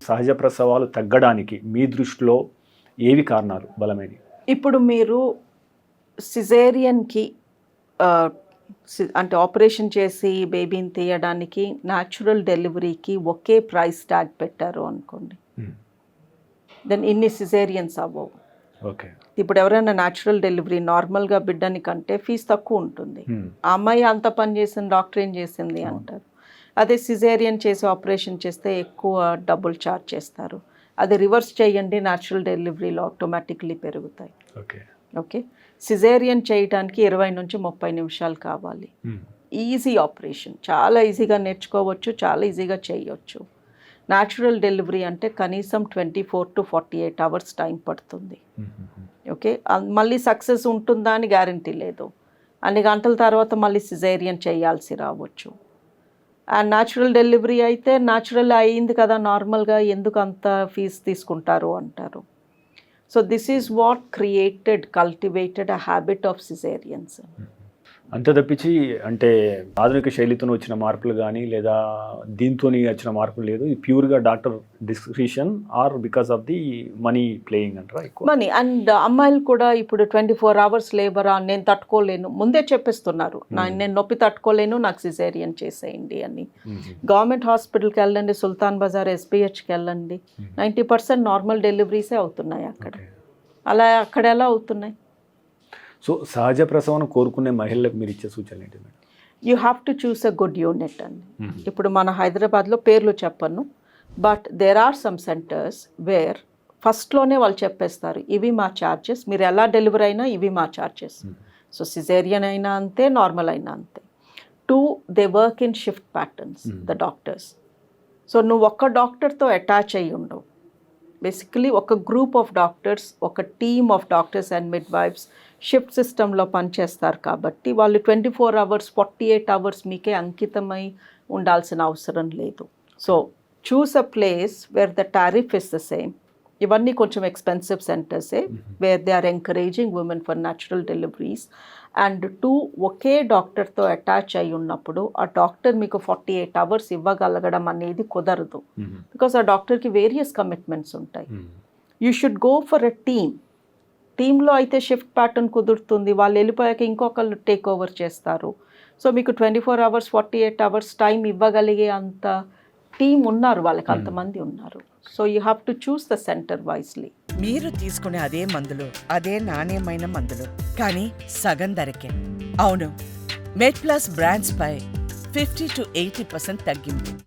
సహజ ప్రసవాలు తగ్గడానికి మీ దృష్టిలో ఏవి కారణాలు బలమైనవి? ఇప్పుడు మీరు సిజేరియన్కి అంటే ఆపరేషన్ చేసి బేబీని తీయడానికి న్యాచురల్ డెలివరీకి ఒకే ప్రైస్ ట్యాగ్ పెట్టారు అనుకోండి, దెన్ ఇన్ని సిజేరియన్స్ అవ్వవు. ఓకే. ఇప్పుడు ఎవరైనా న్యాచురల్ డెలివరీ నార్మల్గా బిడ్డని కంటే ఫీజు తక్కువ ఉంటుంది. ఆ అమ్మాయి అంత పని చేసింది, డాక్టర్ ఏం చేసింది అంటారు. అదే సిజేరియన్ చేసి ఆపరేషన్ చేస్తే ఎక్కువ డబ్బులు ఛార్జ్ చేస్తారు. అది రివర్స్ చేయండి, న్యాచురల్ డెలివరీలో ఆటోమేటిక్లీ పెరుగుతాయి. ఓకే. ఓకే. సిజేరియన్ చేయడానికి 20 నుంచి 30 నిమిషాలు కావాలి. ఈజీ ఆపరేషన్, చాలా ఈజీగా నేర్చుకోవచ్చు, చాలా ఈజీగా చేయవచ్చు. న్యాచురల్ డెలివరీ అంటే కనీసం 24 to 48 అవర్స్ టైం పడుతుంది. ఓకే. మళ్ళీ సక్సెస్ ఉంటుందా అని గ్యారంటీ లేదు. అన్ని గంటల తర్వాత మళ్ళీ సిజేరియన్ చేయాల్సి రావచ్చు. అండ్ న్యాచురల్ డెలివరీ అయితే న్యాచురల్ అయ్యింది కదా నార్మల్గా, ఎందుకు అంత ఫీజు తీసుకుంటారు అంటారు. So this is what cultivated a habit of caesareans. అంతే తప్పించి అంటే ఆధునిక శైలితో వచ్చిన మార్పులు కానీ లేదా దీంతో వచ్చిన మార్పులు లేదు. ఇది ప్యూర్గా doctor discretion or because of the money playing అంటారా? మనీ. అండ్ అమ్మాయిలు కూడా ఇప్పుడు 24 అవర్స్ లేబరా, నేను తట్టుకోలేను, ముందే చెప్పిస్తున్నారు, నేను నొప్పి తట్టుకోలేను, నాకు సిజేరియన్ చేసేయండి అని. గవర్నమెంట్ హాస్పిటల్కి వెళ్ళండి, సుల్తాన్ బజార్ SPHకి వెళ్ళండి, 90% నార్మల్ డెలివరీసే అవుతున్నాయి అక్కడ. అలా అక్కడ ఎలా అవుతున్నాయి? సో సహజ ప్రసవం కోరుకునే మహిళలకు మీరు ఇచ్చే సూచనలు ఏంటి madam? You have to choose a good unit అండి. ఇప్పుడు మన హైదరాబాద్లో పేర్లు చెప్పను, but there are some centres where ఫస్ట్లోనే వాళ్ళు చెప్పేస్తారు, ఇవి మా ఛార్జెస్, మీరు ఎలా డెలివరీ అయినా ఇవి మా ఛార్జెస్. సో సిజేరియన్ అయినా అంతే, నార్మల్ అయినా అంతే. 2, they work in shift patterns, the doctors. So నువ్వు ఒక్క డాక్టర్తో అటాచ్ అయ్యి ఉండవు. బేసికలీ ఒక గ్రూప్ ఆఫ్ డాక్టర్స్, ఒక team of doctors and midwives shift సిస్టంలో పనిచేస్తారు కాబట్టి వాళ్ళు 24 అవర్స్ 48 అవర్స్ మీకే అంకితమై ఉండాల్సిన అవసరం లేదు. So choose a place where the tariff is the same. ఇవన్నీ కొంచెం ఎక్స్పెన్సివ్ సెంటర్సే where they are encouraging women for natural deliveries. And 2, ఒకే డాక్టర్తో అటాచ్ అయి ఉన్నప్పుడు ఆ డాక్టర్ మీకు 48 అవర్స్ ఇవ్వగలగడం అనేది కుదరదు. బికాస్ ఆ డాక్టర్కి వేరియస్ కమిట్మెంట్స్ ఉంటాయి. You should go for a టీంలో అయితే షిఫ్ట్ ప్యాటర్న్ కుదురుతుంది, వాళ్ళు వెళ్ళిపోయాక ఇంకొకళ్ళు టేక్ ఓవర్ చేస్తారు. సో మీకు 24 అవర్స్ 48 అవర్స్ టైం ఇవ్వగలిగే అంత టీం ఉన్నారు, వాళ్ళకి అంతమంది ఉన్నారు. So you have to choose the centre wisely. మీరు తీసుకునే అదే మందులు, అదే నాణ్యమైన మందులు, కానీ సగం ధరకే. అవును, మెడ్ ప్లస్ బ్రాండ్స్ పై 50 to 80% తగ్గింపు.